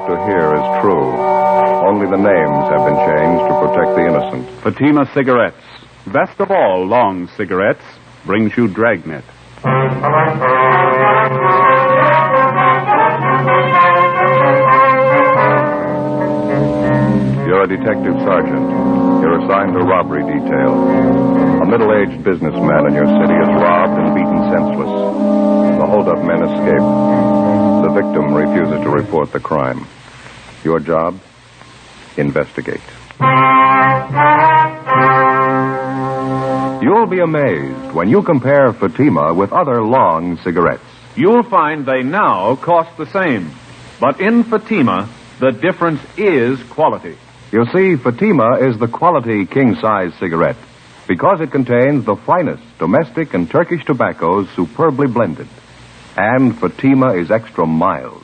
about to hear is true. Only the names have been changed to protect the innocent. Fatima Cigarettes, best of all long cigarettes, brings you Dragnet. You're a detective sergeant. You're assigned to robbery detail. A middle-aged businessman in your city is robbed and beaten senseless. The hold-up men escape. The victim refuses to report the crime. Your job? Investigate. You'll be amazed when you compare Fatima with other long cigarettes. You'll find they now cost the same. But in Fatima, the difference is quality. You see, Fatima is the quality king-size cigarette because it contains the finest domestic and Turkish tobaccos superbly blended. And Fatima is extra mild,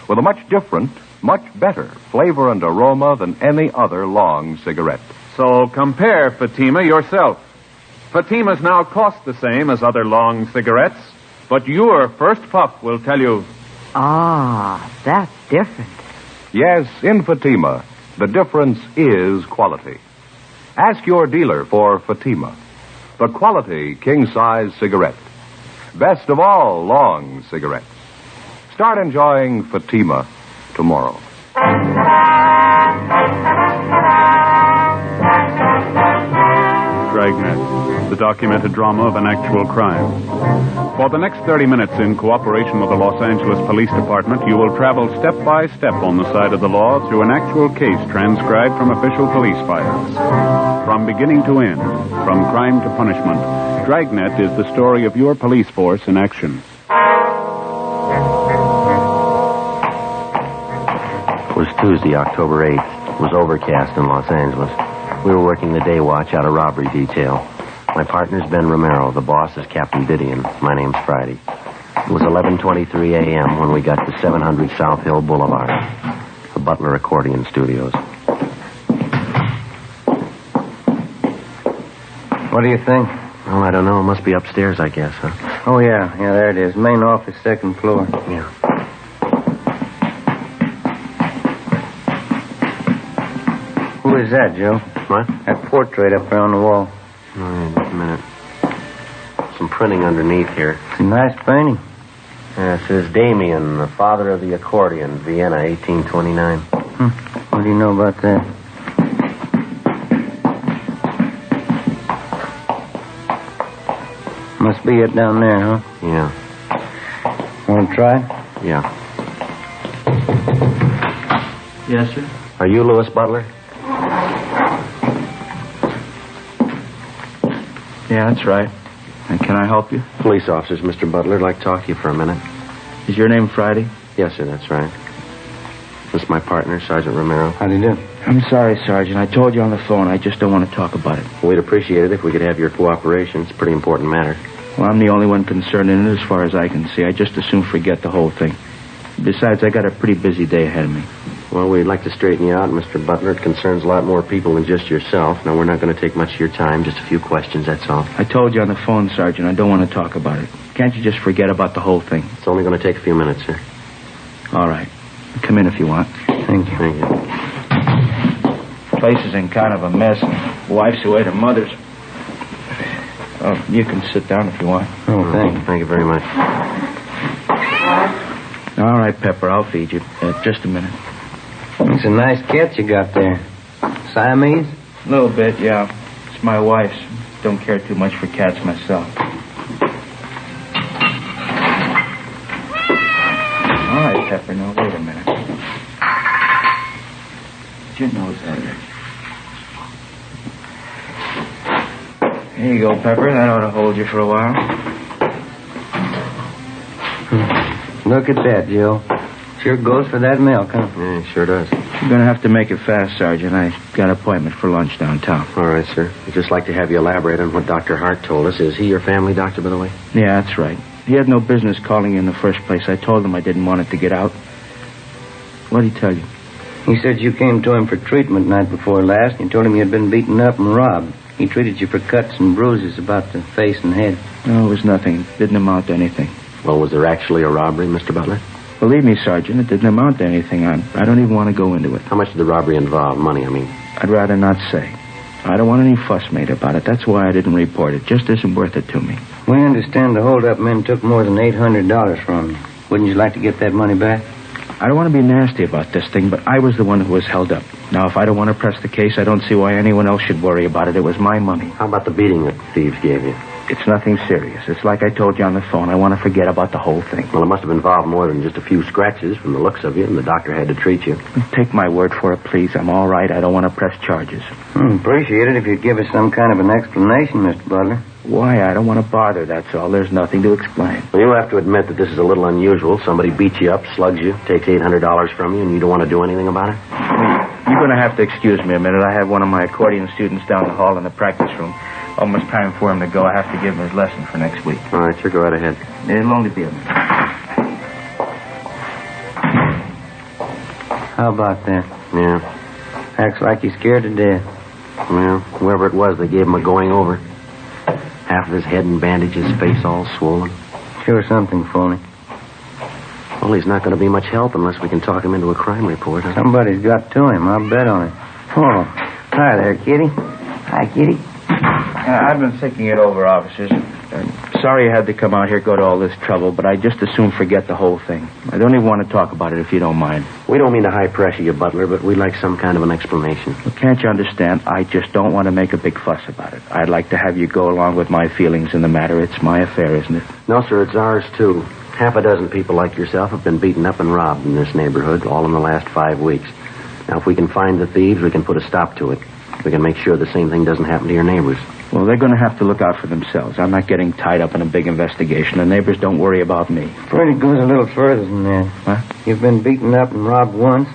with a much different, much better flavor and aroma than any other long cigarette. So compare Fatima yourself. Fatimas now cost the same as other long cigarettes, but your first puff will tell you... Ah, that's different. Yes, in Fatima, the difference is quality. Ask your dealer for Fatima, the quality king-size cigarette. Best of all long cigarettes. Start enjoying Fatima tomorrow. Dragnet, the documented drama of an actual crime. For the next 30 minutes, in cooperation with the Los Angeles Police Department, you will travel step by step on the side of the law through an actual case transcribed from official police files. From beginning to end, from crime to punishment, Dragnet is the story of your police force in action. It was Tuesday, October 8th. It was overcast in Los Angeles. We were working the day watch out of robbery detail. My partner's Ben Romero. The boss is Captain Didion. My name's Friday. It was 11:23 a.m. when we got to 700 South Hill Boulevard, the Butler Accordion Studios. What do you think? Oh, I don't know. It must be upstairs, I guess, huh? Oh, yeah, there it is. Main office, second floor. Yeah. Who is that, Joe? What? That portrait up there on the wall. Wait a minute. Some printing underneath here. It's a nice painting. Yeah, it says Damien, the father of the accordion, Vienna, 1829. What do you know about that? Must be it down there, huh? Yeah. Want to try? Yeah. Yes, sir. Are you Louis Butler? Yeah, that's right. And can I help you? Police officers, Mr. Butler. I'd like to talk to you for a minute. Is your name Friday? Yes, sir, that's right. This is my partner, Sergeant Romero. How do you do? I'm sorry, Sergeant. I told you on the phone. I just don't want to talk about it. We'd appreciate it if we could have your cooperation. It's a pretty important matter. Well, I'm the only one concerned in it as far as I can see. I just as soon forget the whole thing. Besides, I got a pretty busy day ahead of me. Well, we'd like to straighten you out, Mr. Butler. It concerns a lot more people than just yourself. Now, we're not going to take much of your time. Just a few questions, that's all. I told you on the phone, Sergeant. I don't want to talk about it. Can't you just forget about the whole thing? It's only going to take a few minutes, sir. All right. Come in if you want. Thank you. Thank you. Place is in kind of a mess. Wife's away to mother's. Oh, you can sit down if you want. Oh, thanks. Thank you very much. All right, Pepper. I'll feed you. Just a minute. It's a nice cat you got there. Siamese? A little bit, yeah. It's my wife's. Don't care too much for cats myself. All right, Pepper. Now, wait a minute. Get your nose out of there. Here you go, Pepper. That ought to hold you for a while. Look at that, Joe. Sure goes for that milk, huh? Yeah, it sure does. You're going to have to make it fast, Sergeant. I got an appointment for lunch downtown. All right, sir. I'd just like to have you elaborate on what Dr. Hart told us. Is he your family doctor, by the way? Yeah, that's right. He had no business calling you in the first place. I told him I didn't want it to get out. What'd he tell you? He said you came to him for treatment night before last, and you told him you had been beaten up and robbed. He treated you for cuts and bruises about the face and head. No, it was nothing. Didn't amount to anything. Well, was there actually a robbery, Mr. Butler? Believe me, Sergeant, it didn't amount to anything. I don't even want to go into it. How much did the robbery involve? Money, I mean. I'd rather not say. I don't want any fuss made about it. That's why I didn't report it. Just isn't worth it to me. We understand the hold-up men took more than $800 from you. Wouldn't you like to get that money back? I don't want to be nasty about this thing, but I was the one who was held up. Now, if I don't want to press the case, I don't see why anyone else should worry about it. It was my money. How about the beating that the thieves gave you? It's nothing serious. It's like I told you on the phone. I want to forget about the whole thing. Well, it must have involved more than just a few scratches from the looks of you, and the doctor had to treat you. Take my word for it, please. I'm all right. I don't want to press charges. Appreciate it if you'd give us some kind of an explanation, Mr. Butler. Why? I don't want to bother, that's all. There's nothing to explain. Well, you'll have to admit that this is a little unusual. Somebody beats you up, slugs you, takes $800 from you, and you don't want to do anything about it? You're going to have to excuse me a minute. I have one of my accordion students down the hall in the practice room. Almost time for him to go. I have to give him his lesson for next week. All right, sure, go right ahead. It'll only be a minute. How about that? Yeah. Acts like he's scared to death. Well, whoever it was, they gave him a going over. Half of his head in bandages, face all swollen. Sure something phony. Well, he's not going to be much help unless we can talk him into a crime report, huh? Somebody's got to him. I'll bet on it. Oh, hi there, Kitty. Hi, Kitty. I've been thinking it over, officers. Sorry I had to come out here, go to all this trouble, but I just as soon forget the whole thing. I don't even want to talk about it if you don't mind. We don't mean to high pressure you, Butler, but we'd like some kind of an explanation. Well, can't you understand? I just don't want to make a big fuss about it. I'd like to have you go along with my feelings in the matter. It's my affair, isn't it? No, sir, it's ours, too. Half a dozen people like yourself have been beaten up and robbed in this neighborhood, all in the last 5 weeks. Now, if we can find the thieves, we can put a stop to it. We can make sure the same thing doesn't happen to your neighbors. Well, they're going to have to look out for themselves. I'm not getting tied up in a big investigation. The neighbors don't worry about me. Fred, it goes a little further than that. What? You've been beaten up and robbed once.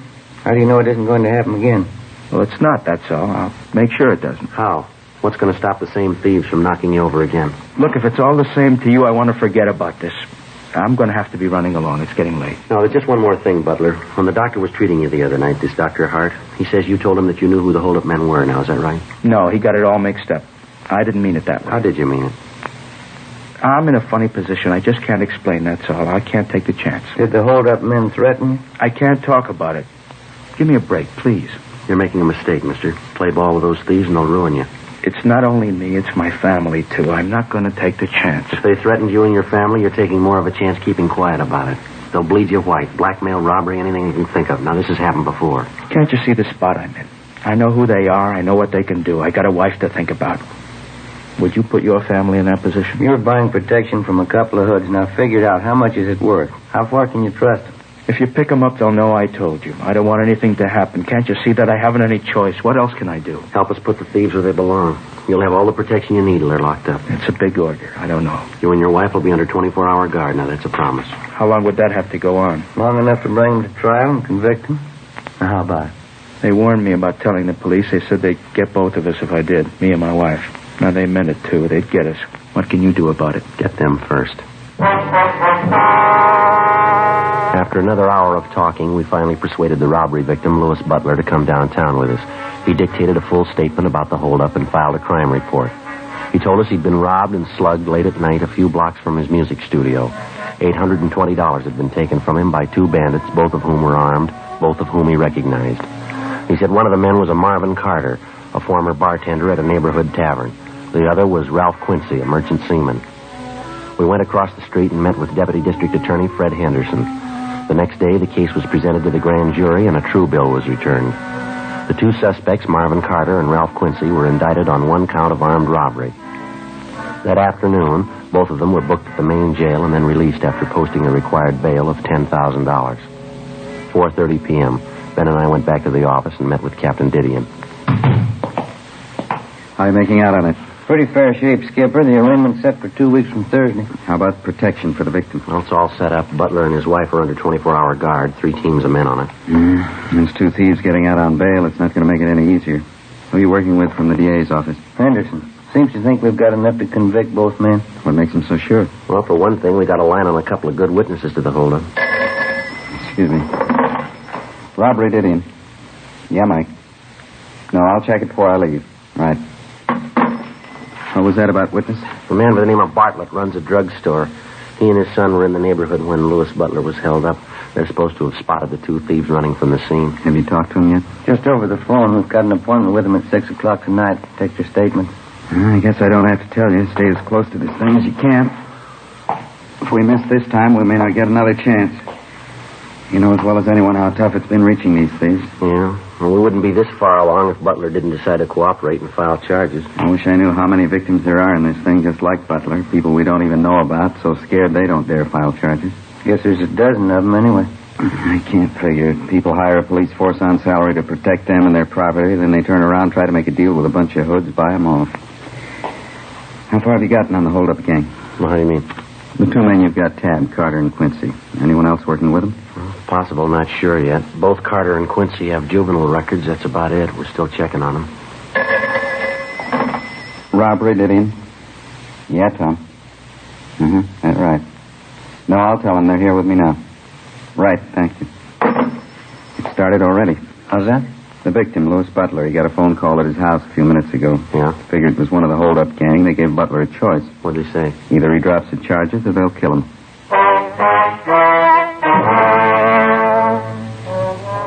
How do you know it isn't going to happen again? Well, it's not, that's all. I'll make sure it doesn't. How? What's going to stop the same thieves from knocking you over again? Look, if it's all the same to you, I want to forget about this. I'm going to have to be running along. It's getting late. No, there's just one more thing, Butler. When the doctor was treating you the other night, this Dr. Hart, he says you told him that you knew who the hold-up men were. Now, is that right? No, he got it all mixed up. I didn't mean it that way. How did you mean it? I'm in a funny position. I just can't explain, that's all. I can't take the chance. Did the hold-up men threaten you? I can't talk about it. Give me a break, please. You're making a mistake, mister. Play ball with those thieves and they'll ruin you. It's not only me, it's my family, too. I'm not going to take the chance. If they threatened you and your family, you're taking more of a chance keeping quiet about it. They'll bleed you white. Blackmail, robbery, anything you can think of. Now, this has happened before. Can't you see the spot I'm in? I know who they are. I know what they can do. I got a wife to think about. Would you put your family in that position? You're buying protection from a couple of hoods. Now, figure it out. How much is it worth? How far can you trust them? If you pick them up, they'll know I told you. I don't want anything to happen. Can't you see that I haven't any choice? What else can I do? Help us put the thieves where they belong. You'll have all the protection you need till they're locked up. It's a big order. I don't know. You and your wife will be under 24-hour guard. Now, that's a promise. How long would that have to go on? Long enough to bring them to trial and convict them? Now, how about it? They warned me about telling the police. They said they'd get both of us if I did, me and my wife. Now, they meant it, too. They'd get us. What can you do about it? Get them first. After another hour of talking, we finally persuaded the robbery victim, Louis Butler, to come downtown with us. He dictated a full statement about the holdup and filed a crime report. He told us he'd been robbed and slugged late at night a few blocks from his music studio. $820 had been taken from him by two bandits, both of whom were armed, both of whom he recognized. He said one of the men was a Marvin Carter, a former bartender at a neighborhood tavern. The other was Ralph Quincy, a merchant seaman. We went across the street and met with Deputy District Attorney Fred Henderson. The next day, the case was presented to the grand jury and a true bill was returned. The two suspects, Marvin Carter and Ralph Quincy, were indicted on one count of armed robbery. That afternoon, both of them were booked at the main jail and then released after posting a required bail of $10,000. 4:30 p.m., Ben and I went back to the office and met with Captain Didion. How are you making out on it? Pretty fair shape, Skipper. The arraignment's set for 2 weeks from Thursday. How about protection for the victim? Well, it's all set up. Butler and his wife are under 24-hour guard. 3 teams of men on it. There's 2 thieves getting out on bail. It's not going to make it any easier. Who are you working with from the DA's office? Henderson. Seems to think we've got enough to convict both men. What makes him so sure? Well, for one thing, we got a line on a couple of good witnesses to the holdup. Excuse me. Robbery, Didion. Yeah, Mike. No, I'll check it before I leave. Right. What was that about witness? A man by the name of Bartlett runs a drugstore. He and his son were in the neighborhood when Louis Butler was held up. They're supposed to have spotted the two thieves running from the scene. Have you talked to them yet? Just over the phone. We've got an appointment with them at 6 o'clock tonight. Take their statements. I guess I don't have to tell you. Stay as close to this thing as you can. If we miss this time, we may not get another chance. You know as well as anyone how tough it's been reaching these thieves. Yeah. Well, we wouldn't be this far along if Butler didn't decide to cooperate and file charges. I wish I knew how many victims there are in this thing just like Butler. People we don't even know about, so scared they don't dare file charges. Guess there's a dozen of them anyway. I can't figure it. People hire a police force on salary to protect them and their property, then they turn around and try to make a deal with a bunch of hoods, buy them off. How far have you gotten on the hold-up gang? Well, how do you mean? The two men you've got tabbed, Carter and Quincy. Anyone else working with them? Well, possible, not sure yet. Both Carter and Quincy have juvenile records. That's about it. We're still checking on them. Robbery, did he? Yeah, Tom. That's right. No, I'll tell them they're here with me now. Right, thank you. It started already. How's that? The victim, Louis Butler, he got a phone call at his house a few minutes ago. Yeah? Figured it was one of the hold-up gang. They gave Butler a choice. What'd they say? Either he drops the charges or they'll kill him.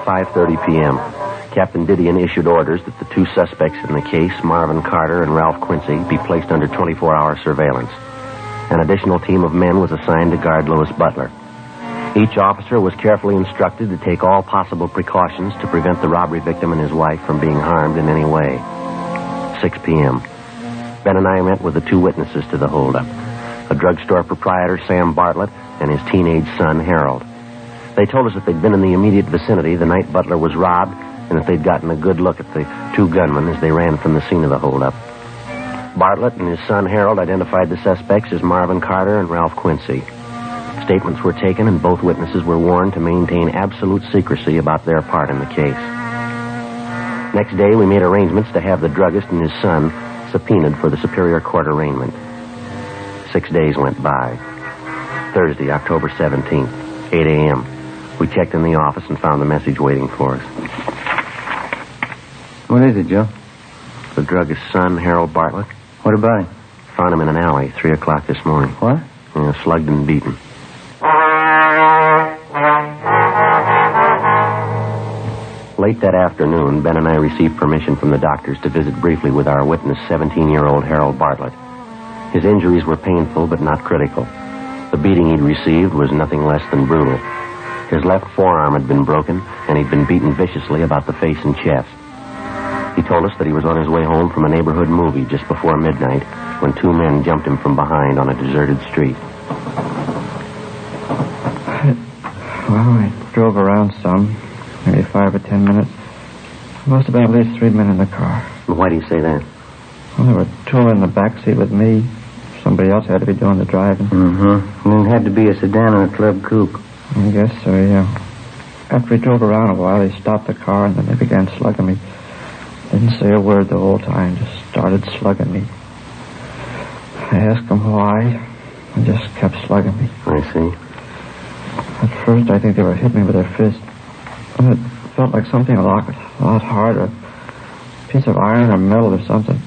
5:30 p.m. Captain Didion issued orders that the two suspects in the case, Marvin Carter and Ralph Quincy, be placed under 24-hour surveillance. An additional team of men was assigned to guard Louis Butler. Each officer was carefully instructed to take all possible precautions to prevent the robbery victim and his wife from being harmed in any way. 6 p.m. Ben and I met with the two witnesses to the holdup, a drugstore proprietor, Sam Bartlett, and his teenage son, Harold. They told us that they'd been in the immediate vicinity the night Butler was robbed and that they'd gotten a good look at the two gunmen as they ran from the scene of the holdup. Bartlett and his son, Harold, identified the suspects as Marvin Carter and Ralph Quincy. Statements were taken and both witnesses were warned to maintain absolute secrecy about their part in the case. Next day, we made arrangements to have the druggist and his son subpoenaed for the Superior Court arraignment. 6 days went by. Thursday, October 17th, 8 a.m. We checked in the office and found the message waiting for us. What is it, Joe? The druggist's son, Harold Bartlett. What about him? Found him in an alley, 3 o'clock this morning. What? Yeah, slugged and beaten. Late that afternoon, Ben and I received permission from the doctors to visit briefly with our witness, 17-year-old Harold Bartlett. His injuries were painful but not critical. The beating he'd received was nothing less than brutal. His left forearm had been broken, and he'd been beaten viciously about the face and chest. He told us that he was on his way home from a neighborhood movie just before midnight when two men jumped him from behind on a deserted street. Well, I drove around some, maybe 5 or 10 minutes. There must have been at least 3 men in the car. Why do you say that? Well, there were 2 in the back seat with me. Somebody else had to be doing the driving. And it had to be a sedan or a club coupe. I guess so, yeah. After we drove around a while, they stopped the car and then they began slugging me. Didn't say a word the whole time, just started slugging me. I asked them why, and just kept slugging me. I see. At first, I think they were hitting me with their fist. And it felt like something a lot harder. A piece of iron or metal or something.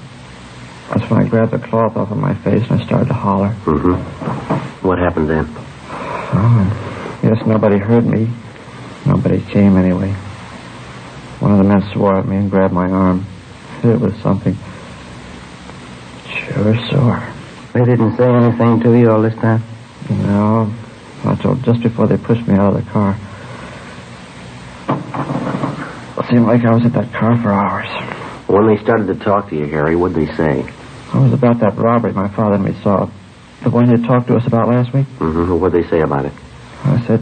That's when I grabbed the cloth off of my face and I started to holler. What happened then? Oh, I guess nobody heard me. Nobody came anyway. One of the men swore at me and grabbed my arm. It was something sure sore. They didn't say anything to you all this time? No, not till just before they pushed me out of the car. It seemed like I was at that car for hours. When they started to talk to you, Harry, what'd they say? It was about that robbery my father and me saw. The one you talked to us about last week? What'd they say about it? I said,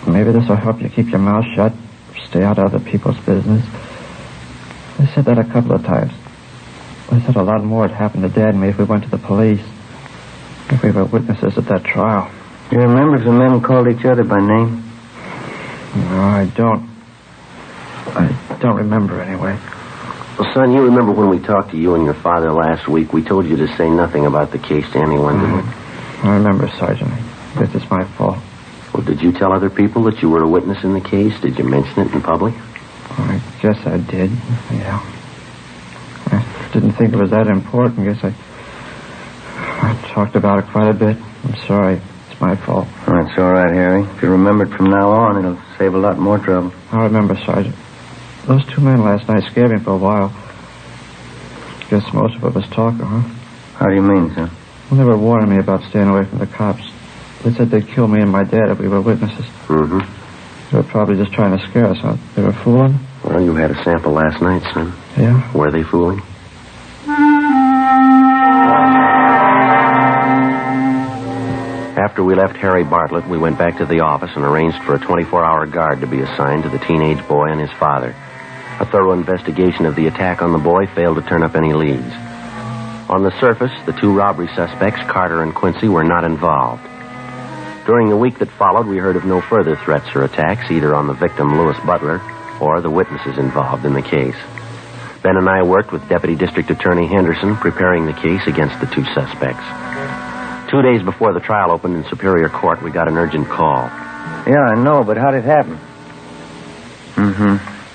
maybe this will help you keep your mouth shut. Stay out of other people's business. They said that a couple of times. They said a lot more had happened to Dad and me if we went to the police. If we were witnesses at that trial. Do you remember if the men called each other by name? No, I don't. I don't remember anyway. Well, son, you remember when we talked to you and your father last week, we told you to say nothing about the case to anyone, didn't we? I remember, Sergeant. I guess it's my fault. Well, did you tell other people that you were a witness in the case? Did you mention it in public? I guess I did, yeah. I didn't think it was that important. I guess I talked about it quite a bit. I'm sorry. It's It's my fault. That's all right, Harry. If you remember it from now on, it'll save a lot more trouble. I remember, Sergeant. Those two men last night scared me for a while. Guess most of it was talk, huh? How do you mean, sir? Well, they were warning me about staying away from the cops. They said they'd kill me and my dad if we were witnesses. Mm-hmm. They were probably just trying to scare us, huh? They were fooling? Well, you had a sample last night, son. Yeah? Were they fooling? After we left Harry Bartlett, we went back to the office and arranged for a 24-hour guard to be assigned to the teenage boy and his father. A thorough investigation of the attack on the boy failed to turn up any leads. On the surface, the two robbery suspects, Carter and Quincy, were not involved. During the week that followed, we heard of no further threats or attacks, either on the victim, Louis Butler, or the witnesses involved in the case. Ben and I worked with Deputy District Attorney Henderson, preparing the case against the two suspects. 2 days before the trial opened in Superior Court, we got an urgent call. Yeah, I know, but how did it happen?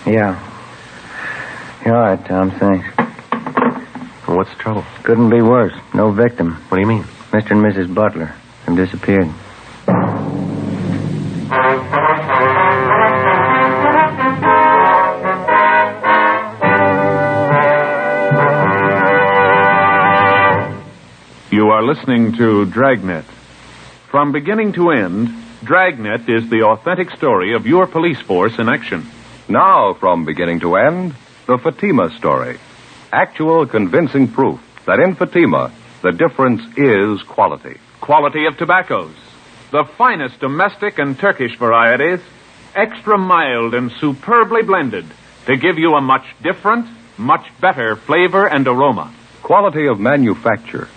Yeah. All right, Tom, thanks. Well, what's the trouble? Couldn't be worse. No victim. What do you mean? Mr. and Mrs. Butler have disappeared. You are listening to Dragnet. From beginning to end, Dragnet is the authentic story of your police force in action. Now, from beginning to end, the Fatima story. Actual convincing proof that in Fatima, the difference is quality. Quality of tobaccos. The finest domestic and Turkish varieties, extra mild and superbly blended to give you a much different, much better flavor and aroma. Quality of manufacture.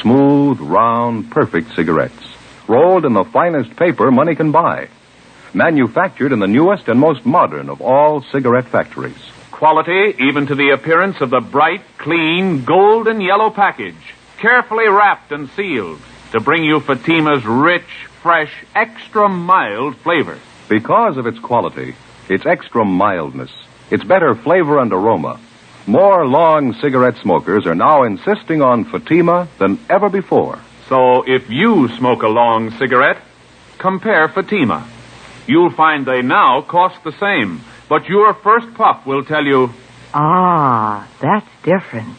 Smooth, round, perfect cigarettes. Rolled in the finest paper money can buy. Manufactured in the newest and most modern of all cigarette factories. Quality even to the appearance of the bright, clean, golden yellow package, carefully wrapped and sealed to bring you Fatima's rich, fresh, extra mild flavor. Because of its quality, its extra mildness, its better flavor and aroma, more long cigarette smokers are now insisting on Fatima than ever before. So if you smoke a long cigarette, compare Fatima. You'll find they now cost the same, but your first puff will tell you, Ah, that's different.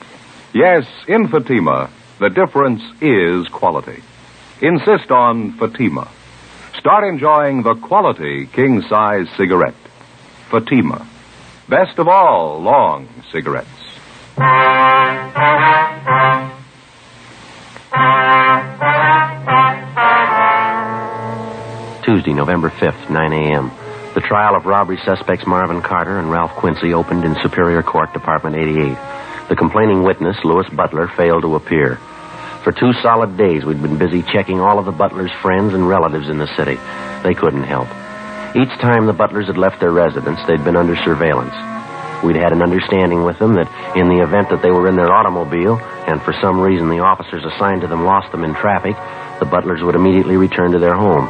Yes, in Fatima, the difference is quality. Insist on Fatima. Start enjoying the quality king-size cigarette. Fatima. Best of all long cigarettes. Tuesday, November 5th, 9 a.m. The trial of robbery suspects Marvin Carter and Ralph Quincy opened in Superior Court, Department 88. The complaining witness, Louis Butler, failed to appear. For 2 solid days, we'd been busy checking all of the Butler's friends and relatives in the city. They couldn't help. Each time the Butlers had left their residence, they'd been under surveillance. We'd had an understanding with them that in the event that they were in their automobile, and for some reason the officers assigned to them lost them in traffic, the Butlers would immediately return to their home.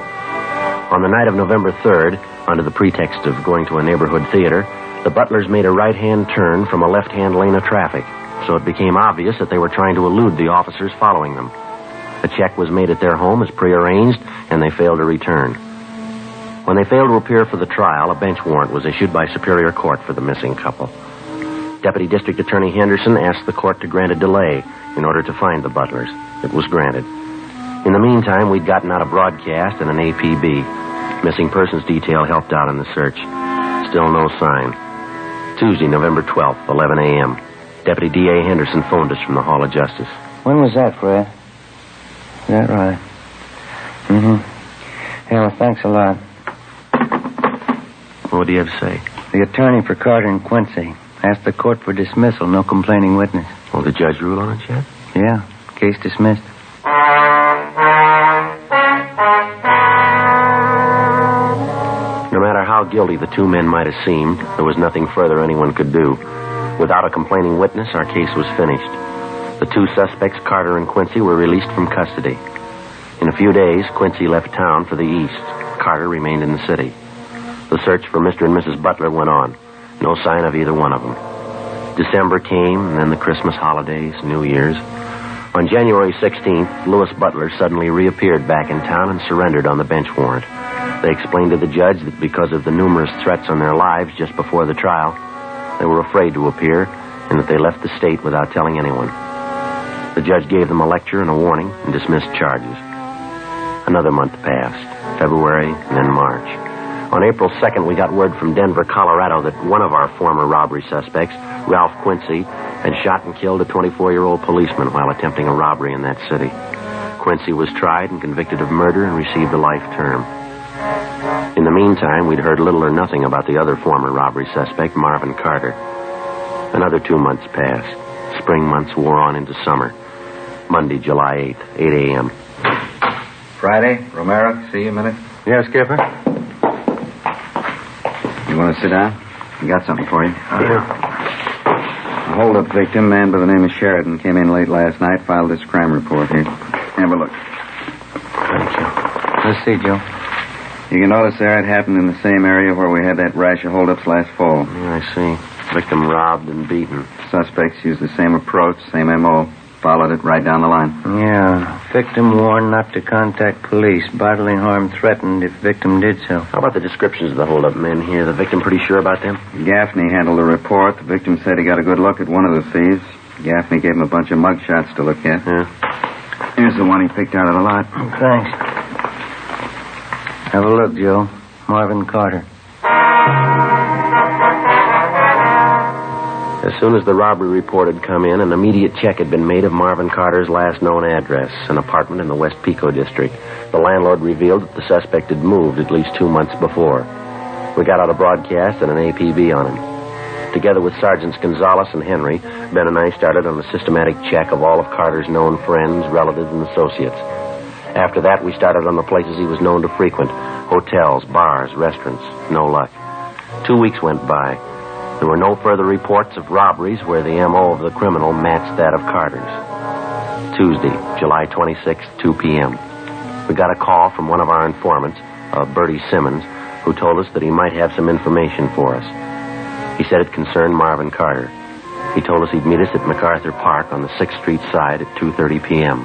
On the night of November 3rd, under the pretext of going to a neighborhood theater, the Butlers made a right-hand turn from a left-hand lane of traffic, so it became obvious that they were trying to elude the officers following them. A check was made at their home as prearranged, and they failed to return. When they failed to appear for the trial, a bench warrant was issued by Superior Court for the missing couple. Deputy District Attorney Henderson asked the court to grant a delay in order to find the Butlers. It was granted. In the meantime, we'd gotten out a broadcast and an APB. Missing persons detail helped out in the search. Still no sign. Tuesday, November 12th, 11 a.m. Deputy D.A. Henderson phoned us from the Hall of Justice. When was that, Fred? Is that right? Yeah, well, thanks a lot. What do you have to say? The attorney for Carter and Quincy asked the court for dismissal, no complaining witness. Will the judge rule on it yet? Yeah, case dismissed. No matter how guilty the two men might have seemed, there was nothing further anyone could do. Without a complaining witness, our case was finished. The two suspects, Carter and Quincy, were released from custody. In a few days, Quincy left town for the east. Carter remained in the city. The search for Mr. and Mrs. Butler went on. No sign of either one of them. December came, and then the Christmas holidays, New Year's. On January 16th, Louis Butler suddenly reappeared back in town and surrendered on the bench warrant. They explained to the judge that because of the numerous threats on their lives just before the trial, they were afraid to appear and that they left the state without telling anyone. The judge gave them a lecture and a warning and dismissed charges. Another month passed, February and then March. On April 2nd, we got word from Denver, Colorado, that one of our former robbery suspects, Ralph Quincy, had shot and killed a 24-year-old policeman while attempting a robbery in that city. Quincy was tried and convicted of murder and received a life term. In the meantime, we'd heard little or nothing about the other former robbery suspect, Marvin Carter. Another 2 months passed. Spring months wore on into summer. Monday, July 8th, 8 a.m. Friday, Romero, see you a minute. Yeah, Skipper? You want to sit down? I got something for you. A hold-up victim, man by the name of Sheridan, came in late last night, filed this crime report here. Have a look. Thank you. Let's see, Joe. You can notice there it happened in the same area where we had that rash of hold-ups last fall. Yeah, I see. Victim robbed and beaten. Suspects used the same approach, same M.O., followed it right down the line. Yeah. Victim warned not to contact police. Bodily harm threatened if victim did so. How about the descriptions of the hold-up men here? The victim pretty sure about them? Gaffney handled the report. The victim said he got a good look at one of the thieves. Gaffney gave him a bunch of mugshots to look at. Yeah. Here's the one he picked out of the lot. Thanks. Have a look, Joe. Marvin Carter. As soon as the robbery report had come in, an immediate check had been made of Marvin Carter's last known address, an apartment in the West Pico district. The landlord revealed that the suspect had moved at least 2 months before. We got out a broadcast and an APB on him. Together with Sergeants Gonzalez and Henry, Ben and I started on a systematic check of all of Carter's known friends, relatives, and associates. After that, we started on the places he was known to frequent. Hotels, bars, restaurants. No luck. 2 weeks went by. There were no further reports of robberies where the M.O. of the criminal matched that of Carter's. Tuesday, July 26th, 2 p.m. We got a call from one of our informants, Bertie Simmons, who told us that he might have some information for us. He said it concerned Marvin Carter. He told us he'd meet us at MacArthur Park on the 6th Street side at 2:30 p.m.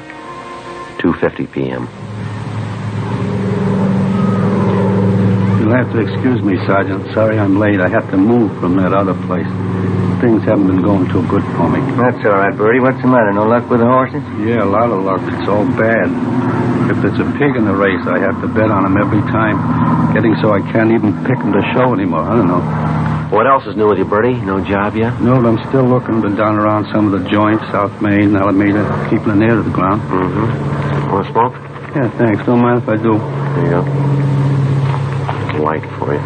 2:50 p.m. You'll have to excuse me, Sergeant. Sorry I'm late. I had to move from that other place. Things haven't been going too good for me. That's all right, Bertie. What's the matter? No luck with the horses? Yeah, a lot of luck. It's all bad. If there's a pig in the race, I have to bet on him every time. Getting so I can't even pick him to show anymore. I don't know. What else is new with you, Bertie? No job yet? No, but I'm still looking. Been down around some of the joints, South Main, Alameda, keeping an ear to the ground. Mm-hmm. Want a smoke? Yeah, thanks. Don't mind if I do. There you go. Light for you.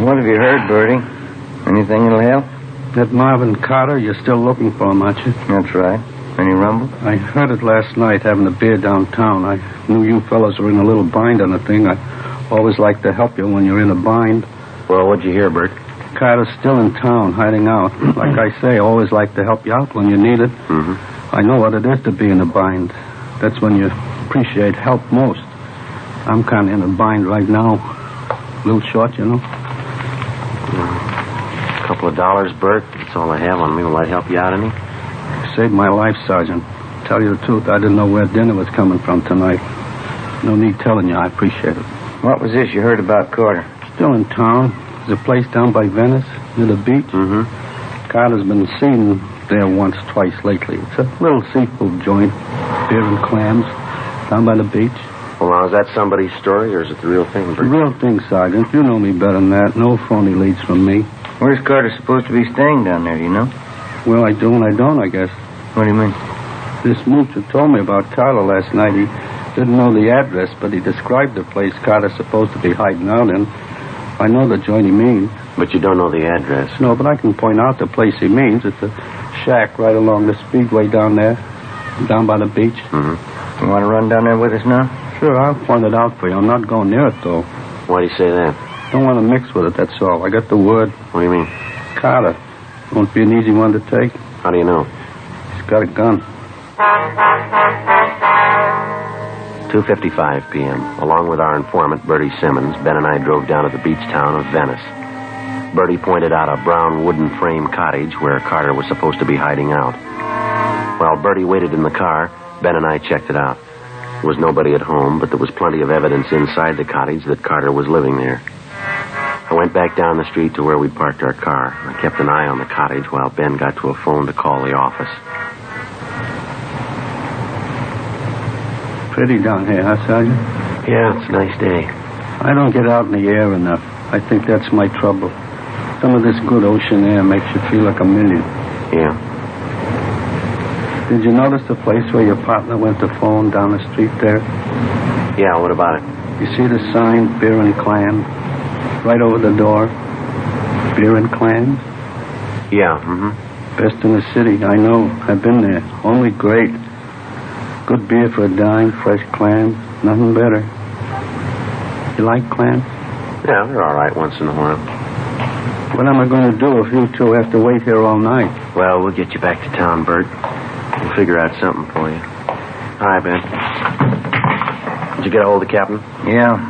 What have you heard, Bertie? Anything that'll help? That Marvin Carter, you're still looking for him, aren't you? That's right. Any rumble? I heard it last night having a beer downtown. I knew you fellows were in a little bind on the thing. I always like to help you when you're in a bind. Well, what'd you hear, Bert? Carter's still in town, hiding out. Like I say, I always like to help you out when you need it. Mm-hmm. I know what it is to be in a bind. That's when you appreciate help most. I'm kind of in a bind right now. A little short, you know. A couple of dollars, Bert. That's all I have on me. Will I help you out any? You saved my life, Sergeant. Tell you the truth, I didn't know where dinner was coming from tonight. No need telling you. I appreciate it. What was this you heard about Carter? Still in town. There's a place down by Venice, near the beach. Mm-hmm. Carter's been seen there once, twice lately. It's a little seafood joint. Beer and clams. Down by the beach. Well, now, is that somebody's story, or is it the real thing, Bert? The real thing, Sergeant. You know me better than that. No phony leads from me. Where's Carter supposed to be staying down there, do you know? Well, I do and I don't, I guess. What do you mean? This moocher told me about Carter last night. He didn't know the address, but he described the place Carter's supposed to be hiding out in. I know the joint he means. But you don't know the address. No, but I can point out the place he means. It's a shack right along the speedway down there, down by the beach. Mm-hmm. You want to run down there with us now? Sure, I'll point it out for you. I'm not going near it, though. Why do you say that? Don't want to mix with it, that's all. I got the word. What do you mean? Carter. Won't be an easy one to take. How do you know? He's got a gun. 2:55 p.m. Along with our informant, Bertie Simmons, Ben and I drove down to the beach town of Venice. Bertie pointed out a brown wooden frame cottage where Carter was supposed to be hiding out. While Bertie waited in the car, Ben and I checked it out. There was nobody at home, but there was plenty of evidence inside the cottage that Carter was living there. I went back down the street to where we'd parked our car. I kept an eye on the cottage while Ben got to a phone to call the office. Pretty down here, huh, Sergeant? Yeah, it's a nice day. I don't get out in the air enough. I think that's my trouble. Some of this good ocean air makes you feel like a million. Yeah. Did you notice the place where your partner went to phone down the street there? Yeah, what about it? You see the sign, beer and clams? Right over the door. Beer and clams? Yeah, Best in the city, I know. I've been there. Only great. Good beer for a dime, fresh clams. Nothing better. You like clams? Yeah, they're all right once in a while. What am I going to do if you two have to wait here all night? Well, we'll get you back to town, Bert. We'll figure out something for you. Hi, Ben. Did you get a hold of the captain? Yeah.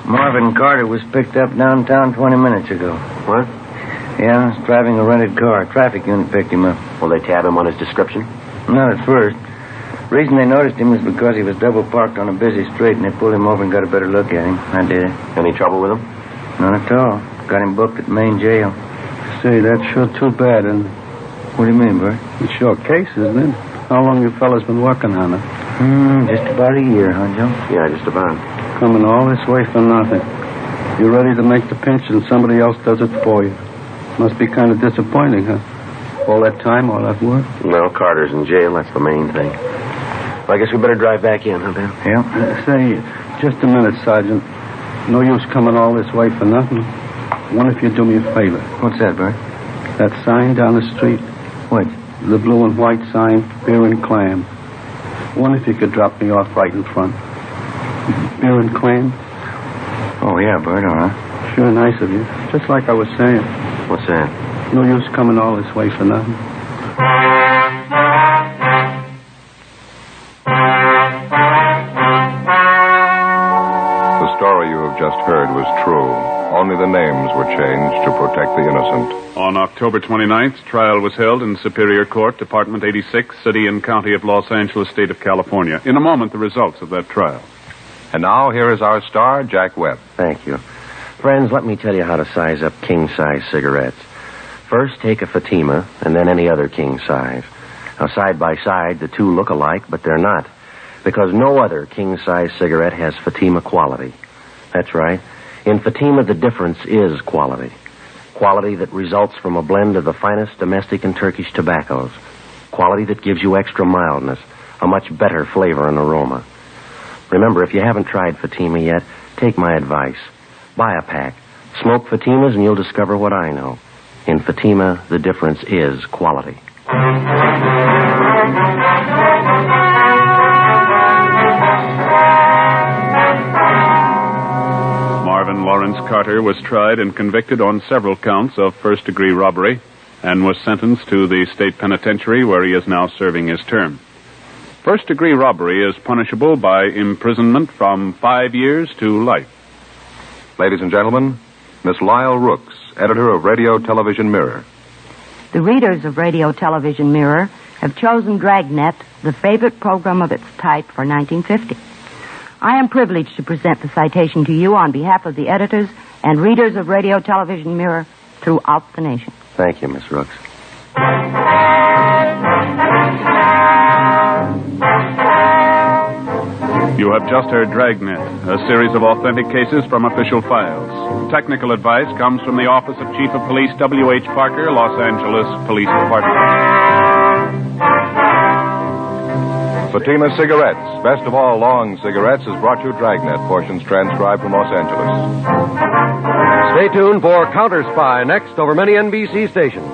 Marvin Carter was picked up downtown 20 minutes ago. What? Yeah, he's driving a rented car. Traffic unit picked him up. Will they tab him on his description? Not at first. Reason they noticed him was because he was double parked on a busy street, and they pulled him over and got a better look at him. I did. Any trouble with him? None at all. Got him booked at Main Jail. Say, that's sure too bad, and What do you mean, Bert? it's your case, isn't it? How long you fellas been working on it? Just about a year, huh, Joe? Yeah, just about. Coming all this way for nothing. You're ready to make the pinch and somebody else does it for you. Must be kind of disappointing, huh? All that time, all that work? Well, Carter's in jail. That's the main thing. Well, I guess we better drive back in, huh, Ben? Yeah. Say, just a minute, Sergeant. No use coming all this way for nothing. What if you do me a favor? What's that, Bert? That sign down the street. What? The blue and white sign, beer and clam. Wonder if you could drop me off right in front. Beer and clam? Oh, yeah, Bert, all right. Sure nice of you. Just like I was saying. What's that? No use coming all this way for nothing. The story you have just heard was true. Only the names were changed to protect the innocent. On October 29th, trial was held in Superior Court, Department 86, City and County of Los Angeles, State of California. In a moment, the results of that trial. And now, here is our star, Jack Webb. Thank you. Friends, let me tell you how to size up king-size cigarettes. First, take a Fatima, and then any other king size. Now, side by side, the two look alike, but they're not. Because no other king-size cigarette has Fatima quality. That's right. In Fatima, the difference is quality. Quality that results from a blend of the finest domestic and Turkish tobaccos. Quality that gives you extra mildness, a much better flavor and aroma. Remember, if you haven't tried Fatima yet, take my advice. Buy a pack. Smoke Fatimas and you'll discover what I know. In Fatima, the difference is quality. Marvin Lawrence Carter was tried and convicted on several counts of first-degree robbery and was sentenced to the state penitentiary where he is now serving his term. First-degree robbery is punishable by imprisonment from 5 years to life. Ladies and gentlemen, Miss Lyle Rooks, editor of Radio Television Mirror. The readers of Radio Television Mirror have chosen Dragnet, the favorite program of its type, for 1950. I am privileged to present the citation to you on behalf of the editors and readers of Radio Television Mirror throughout the nation. Thank you, Miss Rooks. You have just heard Dragnet, a series of authentic cases from official files. Technical advice comes from the Office of Chief of Police W.H. Parker, Los Angeles Police Department. Fatima Cigarettes, best of all long cigarettes, has brought you Dragnet, portions transcribed from Los Angeles. Stay tuned for Counter Spy next over many NBC stations.